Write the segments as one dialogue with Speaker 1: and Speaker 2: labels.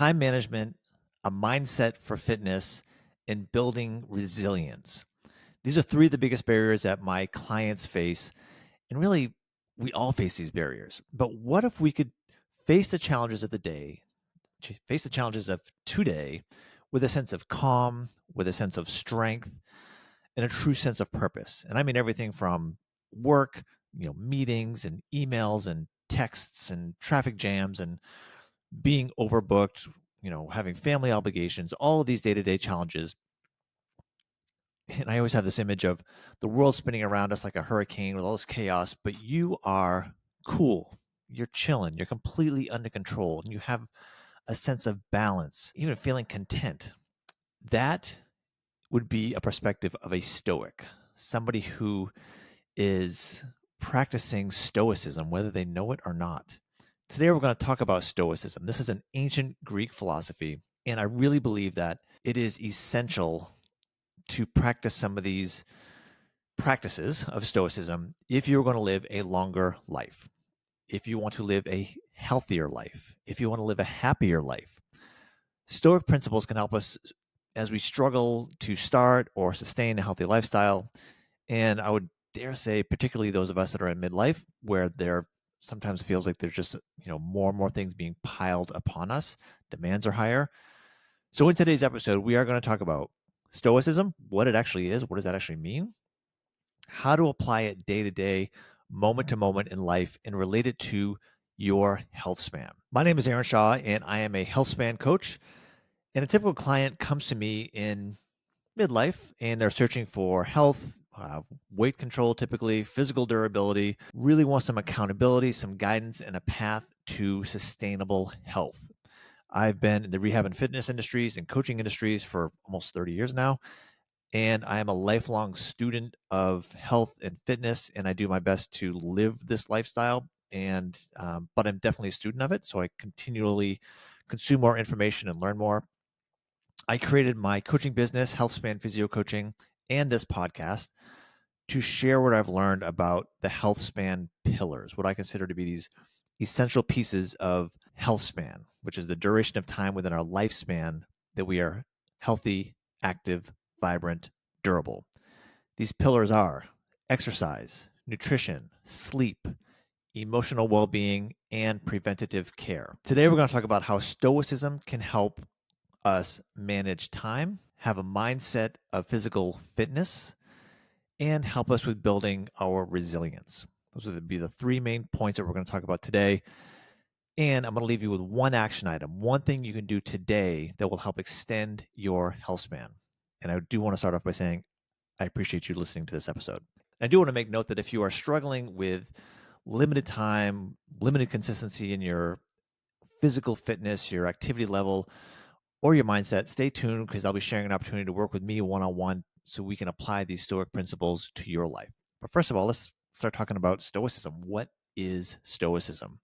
Speaker 1: time management, a mindset for fitness, and building resilience. These are three of the biggest barriers that my clients face. And really, we all face these barriers. But what if we could face the challenges of the day, face the challenges of today with a sense of calm, with a sense of strength, and a true sense of purpose? And I mean everything from work, meetings and emails and texts and traffic jams and being overbooked, having family obligations, all of these day-to-day challenges. And I always have this image of the world spinning around us like a hurricane with all this chaos, but you are cool. You're chilling. You're completely under control. And you have a sense of balance, even feeling content. That would be a perspective of a Stoic, somebody who is practicing Stoicism, whether they know it or not. Today, we're going to talk about Stoicism. This is an ancient Greek philosophy, and I really believe that it is essential to practice some of these practices of Stoicism if you're going to live a longer life, if you want to live a healthier life, if you want to live a happier life. Stoic principles can help us as we struggle to start or sustain a healthy lifestyle. And I would dare say, particularly those of us that are in midlife, where there sometimes feels like there's just more and more things being piled upon us, demands are higher. So in today's episode, we are going to talk about Stoicism, what it actually is, what does that actually mean, how to apply it day to day, moment to moment in life, and relate it to your health span. My name is Aaron Shaw, and I am a health span coach. And a typical client comes to me in midlife and they're searching for health, weight control, typically physical durability, really want some accountability, some guidance, and a path to sustainable health. I've been in the rehab and fitness industries and coaching industries for almost 30 years now. And I am a lifelong student of health and fitness, and I do my best to live this lifestyle. But I'm definitely a student of it, so I continually consume more information and learn more. I created my coaching business, Healthspan Physio Coaching, and this podcast to share what I've learned about the Healthspan pillars, what I consider to be these essential pieces of Healthspan, which is the duration of time within our lifespan that we are healthy, active, vibrant, durable. These pillars are exercise, nutrition, sleep, emotional well being, and preventative care. Today, we're going to talk about how Stoicism can help us manage time, have a mindset of physical fitness, and help us with building our resilience. Those would be the three main points that we're going to talk about today. And I'm going to leave you with one action item, one thing you can do today that will help extend your health span. And I do want to start off by saying, I appreciate you listening to this episode. I do want to make note that if you are struggling with limited time, limited consistency in your physical fitness, your activity level, or your mindset, stay tuned because I'll be sharing an opportunity to work with me one-on-one so we can apply these Stoic principles to your life. But first of all, let's start talking about Stoicism. What is Stoicism?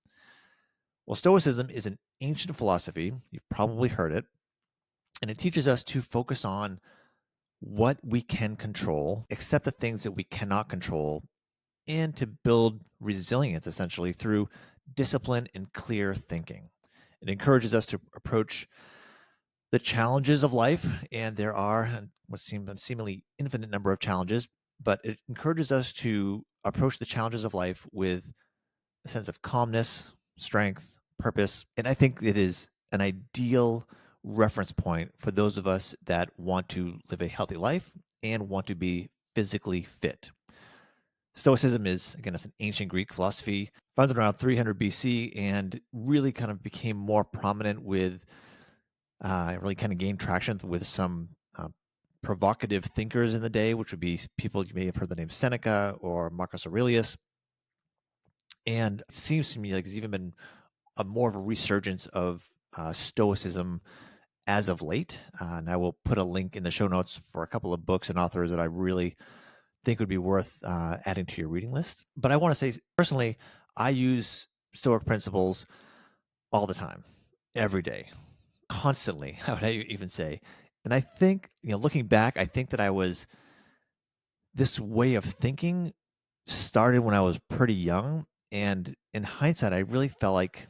Speaker 1: Well, Stoicism is an ancient philosophy. You've probably heard it. And it teaches us to focus on what we can control, accept the things that we cannot control, and to build resilience essentially through discipline and clear thinking. It encourages us to approach the challenges of life, and there are what seem a seemingly infinite number of challenges, but it encourages us to approach the challenges of life with a sense of calmness, strength, purpose. And I think it is an ideal reference point for those of us that want to live a healthy life and want to be physically fit. Stoicism is, again, it's an ancient Greek philosophy founded around 300 BC and really kind of became more prominent with really kind of gained traction with some provocative thinkers in the day, which would be people you may have heard the name Seneca or Marcus Aurelius. And it seems to me like there's even been a more of a resurgence of Stoicism as of late. And I will put a link in the show notes for a couple of books and authors that I really think would be worth adding to your reading list. But I want to say, personally, I use Stoic principles all the time, every day, constantly, I would even say. And I think, looking back, I think that this way of thinking started when I was pretty young. And in hindsight, I really felt like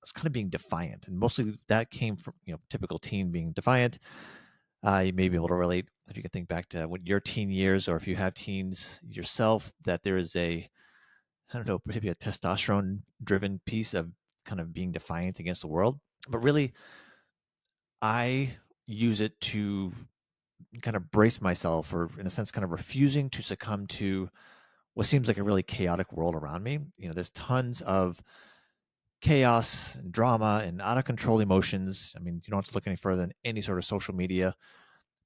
Speaker 1: was kind of being defiant, and mostly that came from typical teen being defiant. You may be able to relate if you can think back to what your teen years, or if you have teens yourself, that there is I don't know, maybe a testosterone driven piece of kind of being defiant against the world. But really, I use it to kind of brace myself, or in a sense, kind of refusing to succumb to what seems like a really chaotic world around me. There's tons of chaos and drama and out of control emotions. I mean, you don't have to look any further than any sort of social media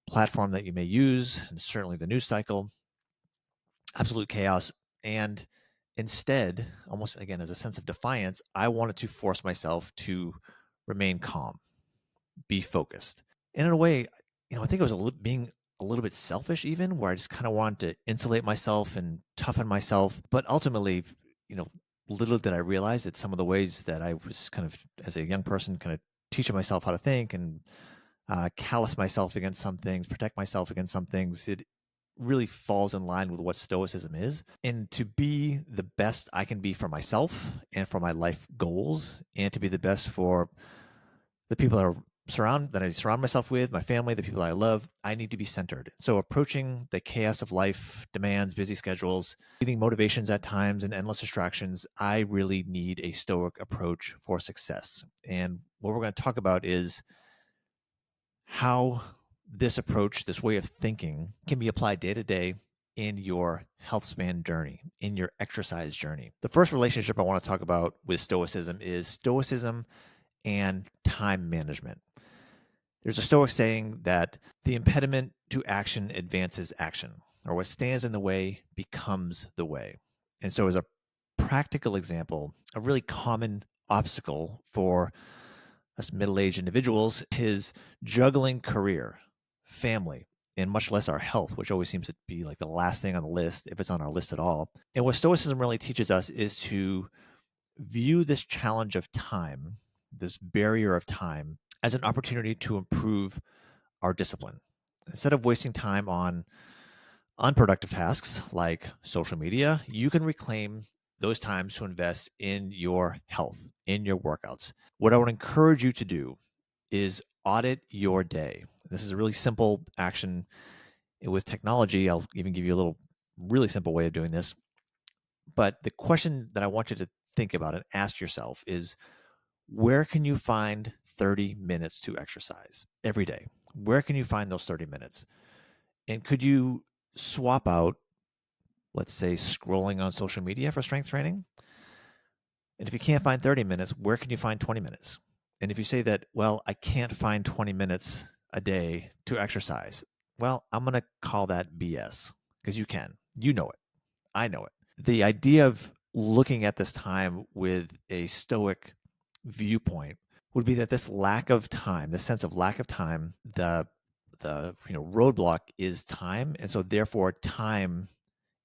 Speaker 1: platform that you may use, and certainly the news cycle. Absolute chaos. And instead, almost again, as a sense of defiance, I wanted to force myself to remain calm, be focused. And in a way, I think it was being a little bit selfish, even where I just kind of wanted to insulate myself and toughen myself. But ultimately, you know, little did I realize that some of the ways that I was kind of, as a young person, kind of teaching myself how to think and callous myself against some things, protect myself against some things, it really falls in line with what Stoicism is. And to be the best I can be for myself and for my life goals, and to be the best for the people that I surround myself with, my family, the people that I love, I need to be centered. So approaching the chaos of life, demands, busy schedules, needing motivations at times and endless distractions, I really need a Stoic approach for success. And what we're going to talk about is how this approach, this way of thinking, can be applied day to day in your Healthspan journey, in your exercise journey. The first relationship I want to talk about with Stoicism is Stoicism and time management. There's a Stoic saying that the impediment to action advances action, or what stands in the way becomes the way. And so, as a practical example, a really common obstacle for us middle-aged individuals is juggling career, family, and much less our health, which always seems to be like the last thing on the list, if it's on our list at all. And what Stoicism really teaches us is to view this challenge of time, this barrier of time, as an opportunity to improve our discipline. Instead of wasting time on unproductive tasks like social media, you can reclaim those times to invest in your health, in your workouts. What I would encourage you to do is audit your day. This is a really simple action with technology. I'll even give you a little really simple way of doing this. But the question that I want you to think about and ask yourself is, where can you find 30 minutes to exercise every day? Where can you find those 30 minutes? And could you swap out, let's say, scrolling on social media for strength training? And if you can't find 30 minutes, where can you find 20 minutes? And if you say that, well, I can't find 20 minutes a day to exercise, well, I'm going to call that BS, because you can. You know it. I know it. The idea of looking at this time with a Stoic viewpoint would be that this lack of time, this sense of lack of time, the roadblock is time, and so therefore time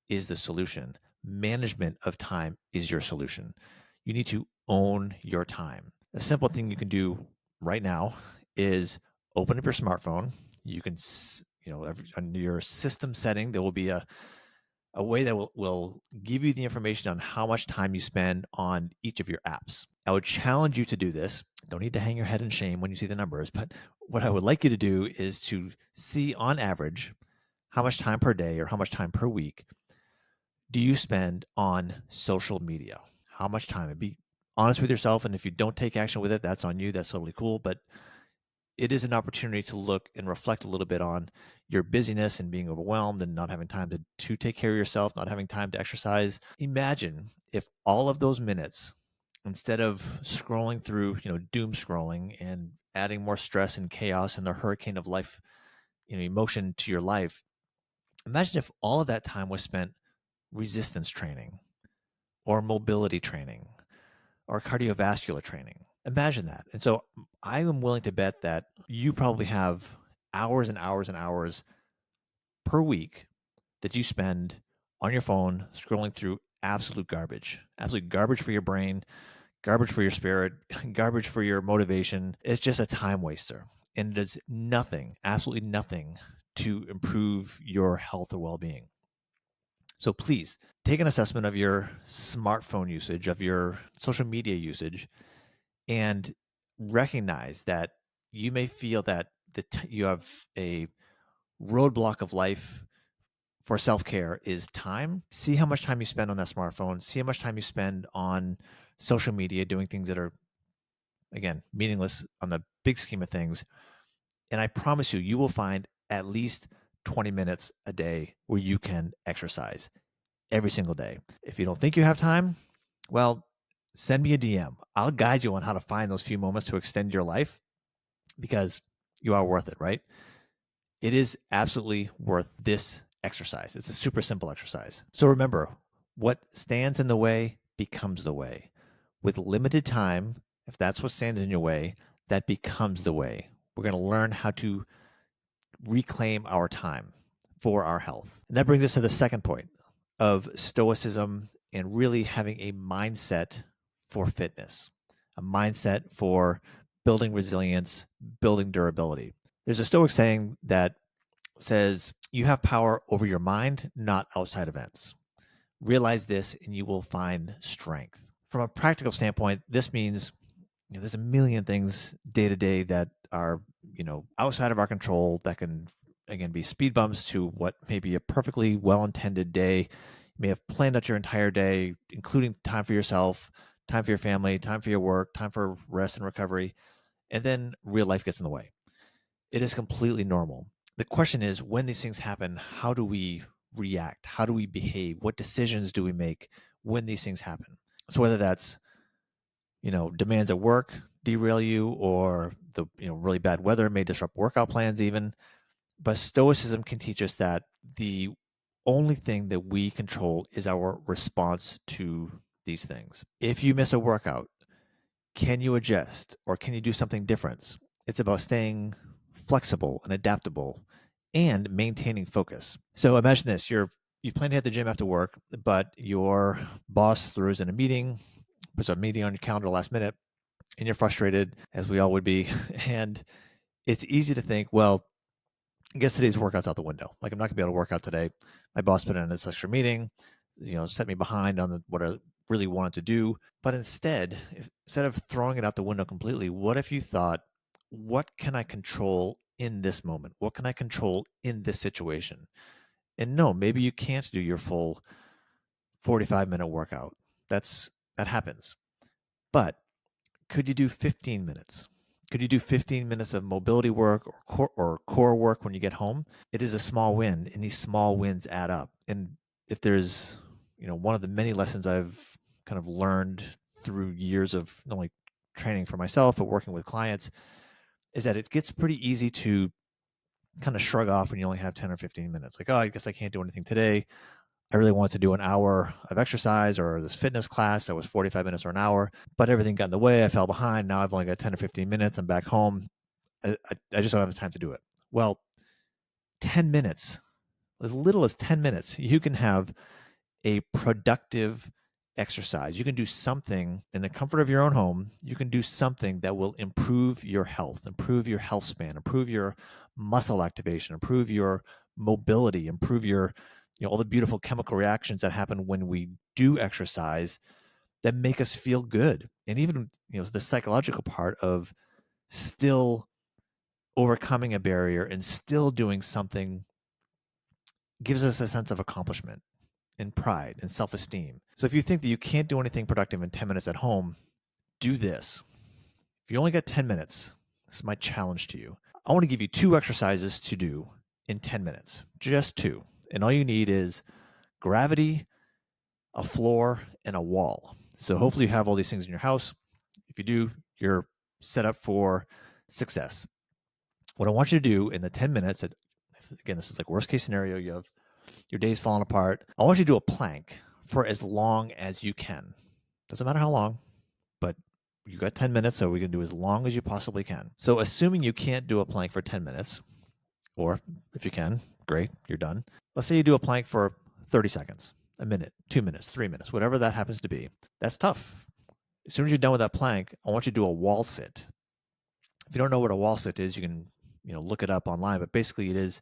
Speaker 1: is the solution. Management of time is your solution. You need to own your time. A simple thing you can do right now is open up your smartphone. You can, on your system setting, there will be a way that will give you the information on how much time you spend on each of your apps. I would challenge you to do this. Don't need to hang your head in shame when you see the numbers, but what I would like you to do is to see on average how much time per day or how much time per week do you spend on social media? How much time? And be honest with yourself. And if you don't take action with it, that's on you. That's totally cool. But it is an opportunity to look and reflect a little bit on your busyness and being overwhelmed and not having time to take care of yourself, not having time to exercise. Imagine if all of those minutes, instead of scrolling through, doom scrolling and adding more stress and chaos and the hurricane of life, emotion to your life, imagine if all of that time was spent resistance training or mobility training or cardiovascular training. Imagine that. And so I am willing to bet that you probably have hours and hours and hours per week that you spend on your phone scrolling through absolute garbage for your brain, garbage for your spirit, garbage for your motivation. It's just a time waster. And it does nothing, absolutely nothing to improve your health or well-being. So please take an assessment of your smartphone usage, of your social media usage, and recognize that you may feel that you have a roadblock of life for self-care is time. See how much time you spend on that smartphone. See how much time you spend on social media doing things that are, again, meaningless on the big scheme of things. And I promise you, you will find at least 20 minutes a day where you can exercise every single day. If you don't think you have time, well, send me a DM. I'll guide you on how to find those few moments to extend your life because you are worth it, right? It is absolutely worth this exercise. It's a super simple exercise. So remember, what stands in the way becomes the way. With limited time, if that's what stands in your way, that becomes the way. We're going to learn how to reclaim our time for our health. And that brings us to the second point of Stoicism and really having a mindset for fitness, a mindset for building resilience, building durability. There's a Stoic saying that says, you have power over your mind, not outside events. Realize this and you will find strength. From a practical standpoint, this means there's a million things day to day that are, outside of our control that can, again, be speed bumps to what may be a perfectly well intended day. You may have planned out your entire day, including time for yourself, time for your family, time for your work, time for rest and recovery. And then real life gets in the way. It is completely normal. The question is, when these things happen, how do we react? How do we behave? What decisions do we make when these things happen? So whether that's, demands at work derail you, or the, really bad weather may disrupt workout plans even. But Stoicism can teach us that the only thing that we control is our response to these things. If you miss a workout, can you adjust or can you do something different? It's about staying flexible and adaptable and maintaining focus. So imagine this, you plan to hit the gym after work, but your boss throws in a meeting, puts a meeting on your calendar last minute, and you're frustrated, as we all would be. And it's easy to think, well, I guess today's workout's out the window. Like, I'm not gonna be able to work out today. My boss put in this extra meeting, set me behind on what I really wanted to do. But instead of throwing it out the window completely, what if you thought, what can I control in this moment? What can I control in this situation? And no, maybe you can't do your full 45-minute workout. That happens. But could you do 15 minutes? Could you do 15 minutes of mobility work or core work when you get home? It is a small win, and these small wins add up. And if there's, one of the many lessons I've kind of learned through years of not only training for myself, but working with clients, is that it gets pretty easy to kind of shrug off when you only have 10 or 15 minutes. Like, oh, I guess I can't do anything today. I really wanted to do an hour of exercise or this fitness class that was 45 minutes or an hour, but everything got in the way. I fell behind. Now I've only got 10 or 15 minutes. I'm back home. I just don't have the time to do it. Well, 10 minutes, as little as 10 minutes, you can have a productive exercise. You can do something in the comfort of your own home. You can do something that will improve your health, improve your health span, improve your muscle activation, improve your mobility, improve your, all the beautiful chemical reactions that happen when we do exercise that make us feel good. And even, the psychological part of still overcoming a barrier and still doing something gives us a sense of accomplishment and pride and self-esteem. So if you think that you can't do anything productive in 10 minutes at home, do this. If you only got 10 minutes, this is my challenge to you. I want to give you 2 exercises to do in 10 minutes, just 2. And all you need is gravity, a floor, and a wall. So hopefully you have all these things in your house. If you do, you're set up for success. What I want you to do in the 10 minutes, again, this is like worst case scenario, you have your day's falling apart. I want you to do a plank for as long as you can. Doesn't matter how long, but you got 10 minutes, so we can do as long as you possibly can. So assuming you can't do a plank for 10 minutes, or if you can, great, you're done. Let's say you do a plank for 30 seconds, a minute, 2 minutes, 3 minutes, whatever that happens to be. That's tough. As soon as you're done with that plank, I want you to do a wall sit. If you don't know what a wall sit is, you can, look it up online, but basically it is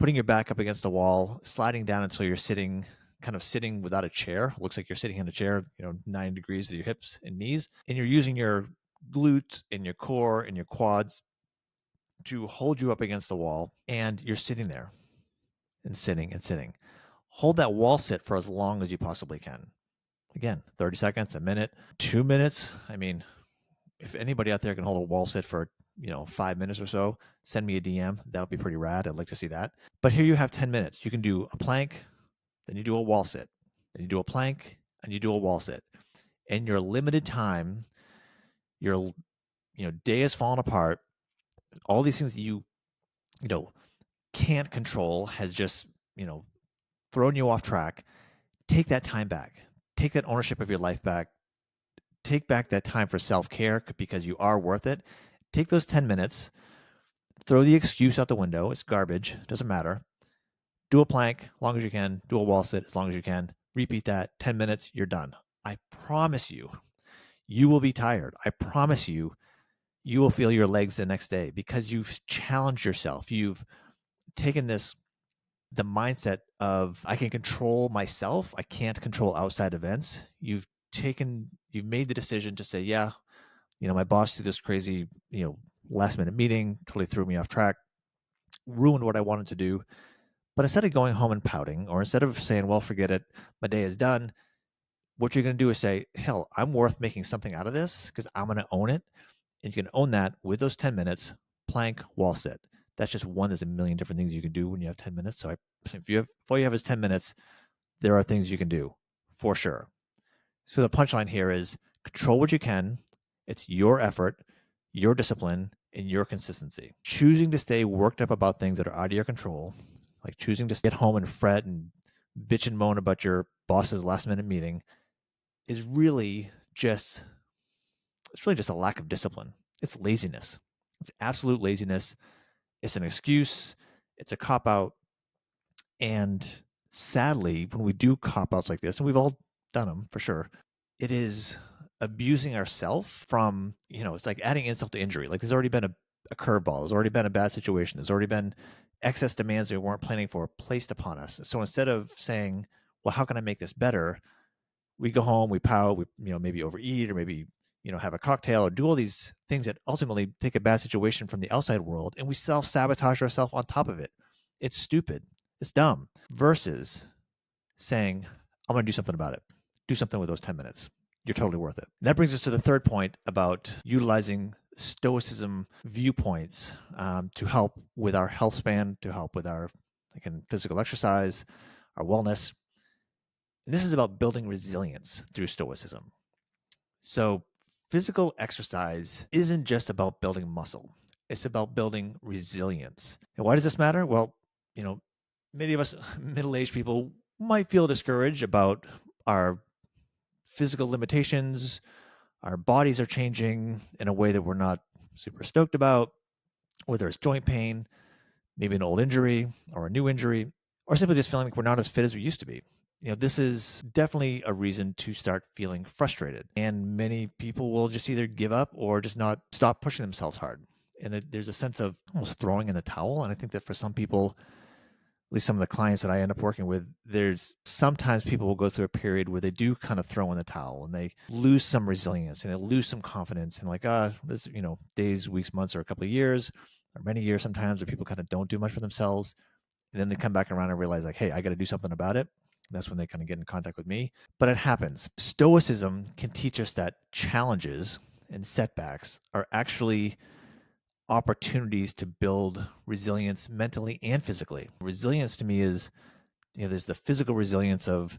Speaker 1: putting your back up against a wall, sliding down until you're sitting without a chair. It looks like you're sitting in a chair, 90 degrees with your hips and knees. And you're using your glutes, in your core, in your quads to hold you up against the wall, and you're sitting there and sitting and sitting. Hold that wall sit for as long as you possibly can. Again, 30 seconds, a minute, 2 minutes. I mean, if anybody out there can hold a wall sit for 5 minutes or so, send me a DM. That would be pretty rad. I'd like to see that. But here you have 10 minutes. You can do a plank, then you do a wall sit, then you do a plank, and you do a wall sit. And your limited time, your day is falling apart. All these things that you know can't control has just thrown you off track. Take that time back. Take that ownership of your life back. Take back that time for self-care because you are worth it. Take those 10 minutes, throw the excuse out the window. It's garbage. Doesn't matter. Do a plank as long as you can. Do a wall sit as long as you can. Repeat that 10 minutes. You're done. I promise you, you will be tired. I promise you, you will feel your legs the next day because you've challenged yourself. You've taken the mindset of I can control myself. I can't control outside events. You've made the decision to say, yeah, my boss threw this crazy, last minute meeting, totally threw me off track, ruined what I wanted to do. But instead of going home and pouting, or instead of saying, well, forget it, my day is done, what you're going to do is say, hell, I'm worth making something out of this because I'm going to own it. And you can own that with those 10 minutes, plank, wall sit. That's just one. There's a million different things you can do when you have 10 minutes. So if all you have is 10 minutes, there are things you can do for sure. So the punchline here is control what you can. It's your effort, your discipline, and your consistency. Choosing to stay worked up about things that are out of your control, like choosing to get home and fret and bitch and moan about your boss's last minute meeting, is really just a lack of discipline. It's laziness. It's absolute laziness. It's an excuse. It's a cop out. And sadly, when we do cop outs like this, and we've all done them for sure, it is abusing ourselves from, it's like adding insult to injury. Like there's already been a curveball. There's already been a bad situation. There's already been excess demands that we weren't planning for placed upon us. So instead of saying, well, how can I make this better? We go home, we pout, we, maybe overeat or maybe, have a cocktail or do all these things that ultimately take a bad situation from the outside world and we self-sabotage ourselves on top of it. It's stupid. It's dumb. Versus saying, I'm going to do something about it. Do something with those 10 minutes. You're totally worth it. And that brings us to the third point about utilizing Stoicism viewpoints to help with our health span, to help with our, again, physical exercise, our wellness. And this is about building resilience through Stoicism. So physical exercise isn't just about building muscle. It's about building resilience. And why does this matter? Well, many of us middle-aged people might feel discouraged about our physical limitations. Our bodies are changing in a way that we're not super stoked about, whether it's joint pain, maybe an old injury or a new injury, or simply just feeling like we're not as fit as we used to be. This is definitely a reason to start feeling frustrated. And many people will just either give up or just not stop pushing themselves hard. And there's a sense of almost throwing in the towel. And I think that for some people, at least some of the clients that I end up working with, there's sometimes people will go through a period where they do kind of throw in the towel and they lose some resilience and they lose some confidence and like, this, days, weeks, months, or a couple of years or many years sometimes where people kind of don't do much for themselves. And then they come back around and realize like, hey, I got to do something about it. And that's when they kind of get in contact with me. But it happens. Stoicism can teach us that challenges and setbacks are actually opportunities to build resilience mentally and physically. Resilience to me is, there's the physical resilience of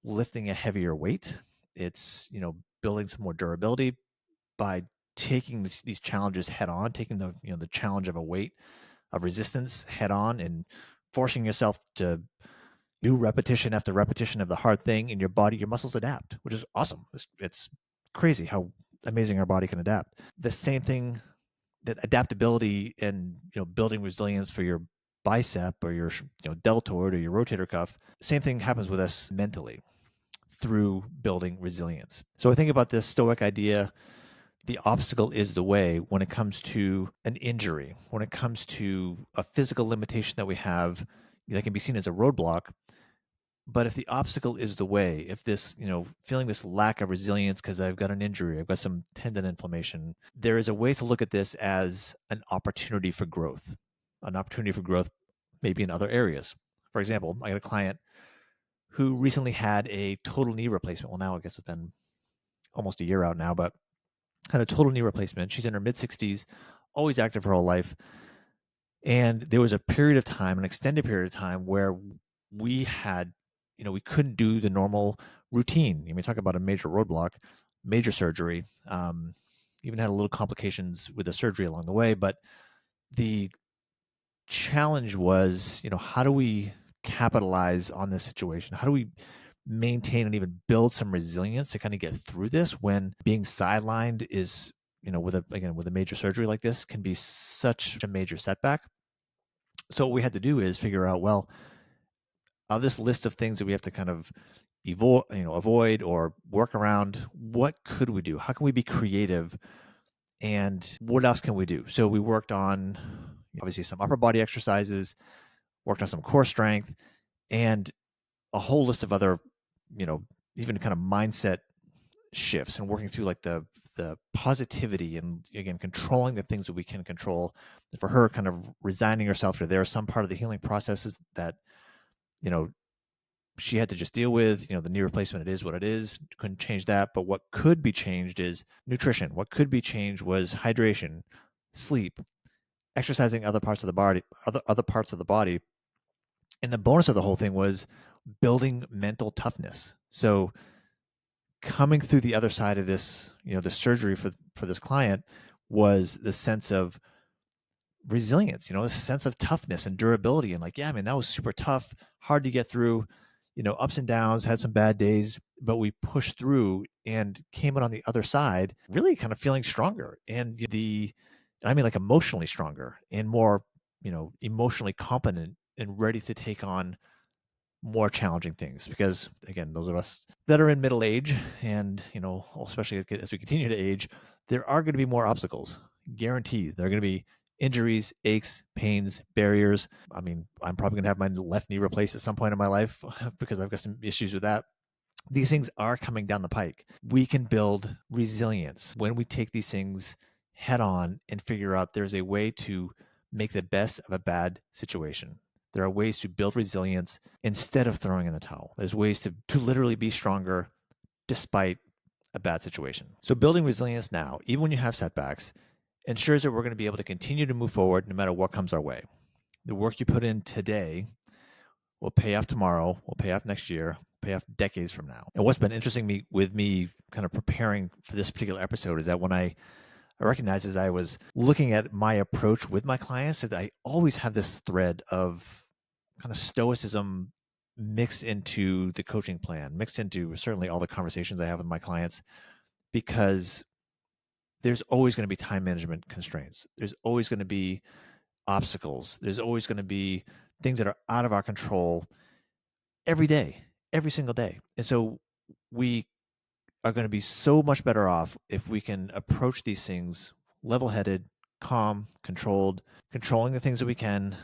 Speaker 1: lifting a heavier weight. It's, building some more durability by taking these challenges head on, taking the challenge of a weight, of resistance head on and forcing yourself to do repetition after repetition of the hard thing, and your body, your muscles adapt, which is awesome. It's crazy how amazing our body can adapt. The same thing, that adaptability and building resilience for your bicep or your deltoid or your rotator cuff. Same thing happens with us mentally through building resilience. So I think about this Stoic idea. The obstacle is the way when it comes to an injury, when it comes to a physical limitation that we have that can be seen as a roadblock. But if the obstacle is the way, if this, feeling this lack of resilience because I've got an injury, I've got some tendon inflammation, there is a way to look at this as an opportunity for growth, maybe in other areas. For example, I got a client who recently had a total knee replacement. Well, now I guess it's been almost a year out now, but had a total knee replacement. She's in her mid 60s, always active her whole life. And there was a period of time, an extended period of time, where we had, we couldn't do the normal routine. You may talk about a major roadblock, major surgery, even had a little complications with the surgery along the way. But the challenge was, how do we capitalize on this situation? How do we maintain and even build some resilience to kind of get through this when being sidelined is, with a major surgery like this can be such a major setback. So what we had to do is figure out, well, this list of things that we have to kind of avoid or work around, what could we do? How can we be creative? And what else can we do? So we worked on obviously some upper body exercises, worked on some core strength, and a whole list of other, even kind of mindset shifts and working through like the positivity and again controlling the things that we can control. For her, kind of resigning herself to there are some part of the healing processes that you know she had to just deal with. The knee replacement, it is what it is, couldn't change that. But what could be changed is nutrition. What could be changed was hydration, sleep, exercising other parts of the body, other parts of the body. And the bonus of the whole thing was building mental toughness. So coming through the other side of this, the surgery for this client was the sense of resilience, this sense of toughness and durability. And like, yeah, man, that was super tough, hard to get through, ups and downs, had some bad days, but we pushed through and came out on the other side really kind of feeling stronger. And I mean, like emotionally stronger and more, emotionally competent and ready to take on more challenging things. Because again, those of us that are in middle age and, especially as we continue to age, there are going to be more obstacles. Guaranteed. There are going to be injuries, aches, pains, barriers. I mean, I'm probably going to have my left knee replaced at some point in my life because I've got some issues with that. These things are coming down the pike. We can build resilience when we take these things head on and figure out there's a way to make the best of a bad situation. There are ways to build resilience instead of throwing in the towel. There's ways to literally be stronger despite a bad situation. So building resilience now, even when you have setbacks, ensures that we're going to be able to continue to move forward no matter what comes our way. The work you put in today will pay off tomorrow, will pay off next year, pay off decades from now. And what's been interesting with me kind of preparing for this particular episode is that when I recognized as I was looking at my approach with my clients that I always have this thread of kind of stoicism mixed into the coaching plan, mixed into certainly all the conversations I have with my clients, because there's always going to be time management constraints. There's always going to be obstacles. There's always going to be things that are out of our control every day, every single day. And so we are going to be so much better off if we can approach these things level-headed, calm, controlled, controlling the things that we can,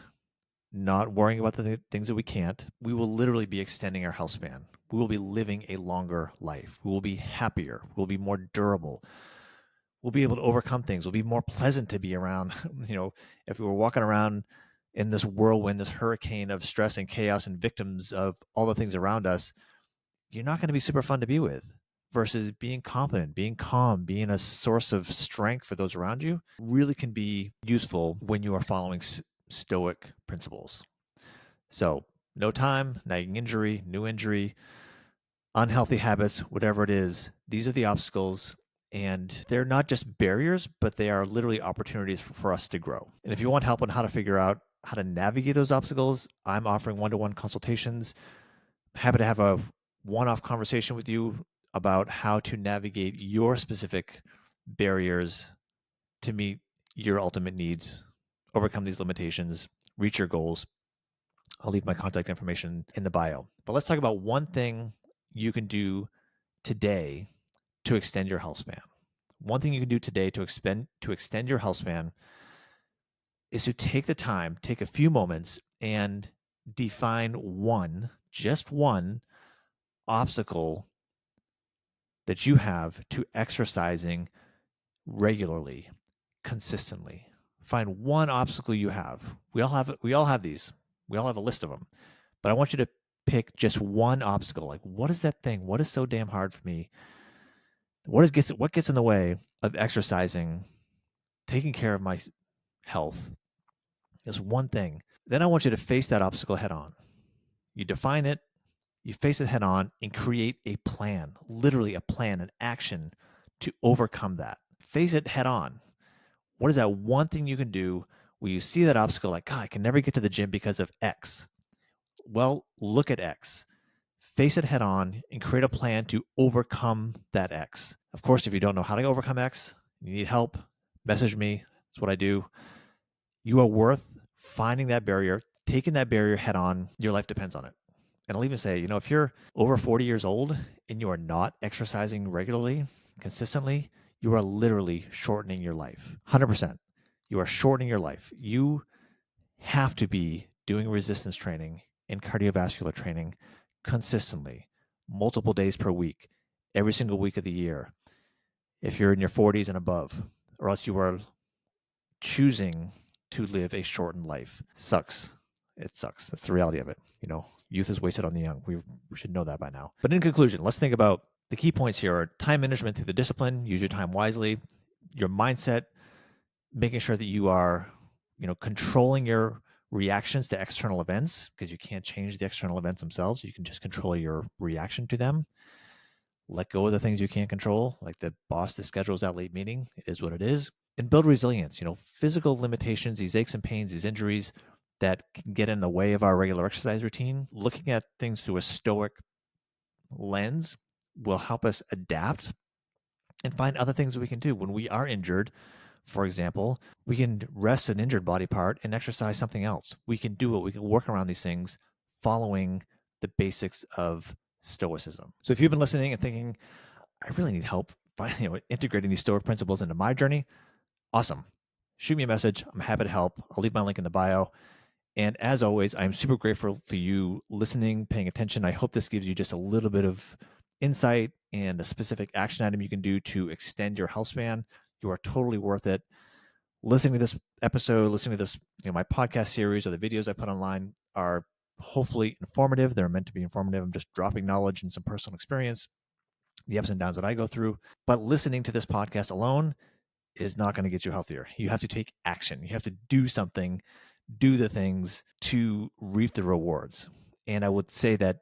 Speaker 1: not worrying about the things that we can't. We will literally be extending our health span. We will be living a longer life. We will be happier. We'll be more durable. We'll be able to overcome things. We'll be more pleasant to be around. If we were walking around in this whirlwind, this hurricane of stress and chaos and victims of all the things around us, you're not going to be super fun to be with. Versus being competent, being calm, being a source of strength for those around you really can be useful when you are following Stoic principles. So no time, nagging injury, new injury, unhealthy habits, whatever it is, these are the obstacles. And they're not just barriers, but they are literally opportunities for us to grow. And if you want help on how to figure out how to navigate those obstacles, I'm offering one-to-one consultations. Happy to have a one-off conversation with you about how to navigate your specific barriers to meet your ultimate needs, overcome these limitations, reach your goals. I'll leave my contact information in the bio. But let's talk about one thing you can do today to extend your health span. One thing you can do today to extend your health span is to take the time, take a few moments and define one just one obstacle that you have to exercising regularly, consistently. Find one obstacle you have. We all have these. We all have a list of them. But I want you to pick just one obstacle. Like, what is that thing? What is so damn hard for me? What gets in the way of exercising, taking care of my health? There's one thing. Then I want you to face that obstacle head on. You define it, you face it head on, and create a plan, literally a plan, an action to overcome that. Face it head on. What is that one thing you can do where you see that obstacle like, God, I can never get to the gym because of X? Well, look at X. Face it head on and create a plan to overcome that X. Of course, if you don't know how to overcome X, you need help, message me. That's what I do. You are worth finding that barrier, taking that barrier head on. Your life depends on it. And I'll even say, if you're over 40 years old and you are not exercising regularly, consistently, you are literally shortening your life. 100%. You are shortening your life. You have to be doing resistance training and cardiovascular training consistently, multiple days per week, every single week of the year, if you're in your 40s and above, or else you are choosing to live a shortened life. Sucks. It sucks. That's the reality of it. Youth is wasted on the young. We should know that by now. But in conclusion, let's think about the key points here are time management through the discipline, use your time wisely, your mindset, making sure that you are, controlling your reactions to external events, because you can't change the external events themselves. You can just control your reaction to them. Let go of the things you can't control, like the boss that schedules that late meeting. It is what it is. And build resilience. Physical limitations, these aches and pains, these injuries that can get in the way of our regular exercise routine. Looking at things through a stoic lens will help us adapt and find other things that we can do when we are injured. For example, we can rest an injured body part and exercise something else. We can do it. We can work around these things following the basics of Stoicism. So if you've been listening and thinking, I really need help finding, integrating these Stoic principles into my journey, awesome. Shoot me a message. I'm happy to help. I'll leave my link in the bio. And as always, I'm super grateful for you listening, paying attention. I hope this gives you just a little bit of insight and a specific action item you can do to extend your health span. You are totally worth it. Listening to this episode, listening to this, my podcast series or the videos I put online are hopefully informative. They're meant to be informative. I'm just dropping knowledge and some personal experience, the ups and downs that I go through. But listening to this podcast alone is not going to get you healthier. You have to take action. You have to do something, do the things to reap the rewards. And I would say that,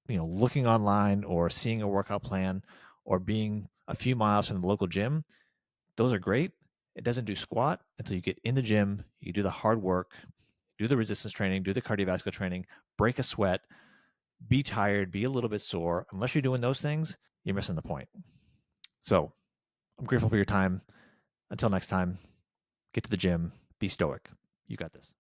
Speaker 1: looking online or seeing a workout plan or being a few miles from the local gym, those are great. It doesn't do squat until you get in the gym, you do the hard work, do the resistance training, do the cardiovascular training, break a sweat, be tired, be a little bit sore. Unless you're doing those things, you're missing the point. So I'm grateful for your time. Until next time, get to the gym, be stoic. You got this.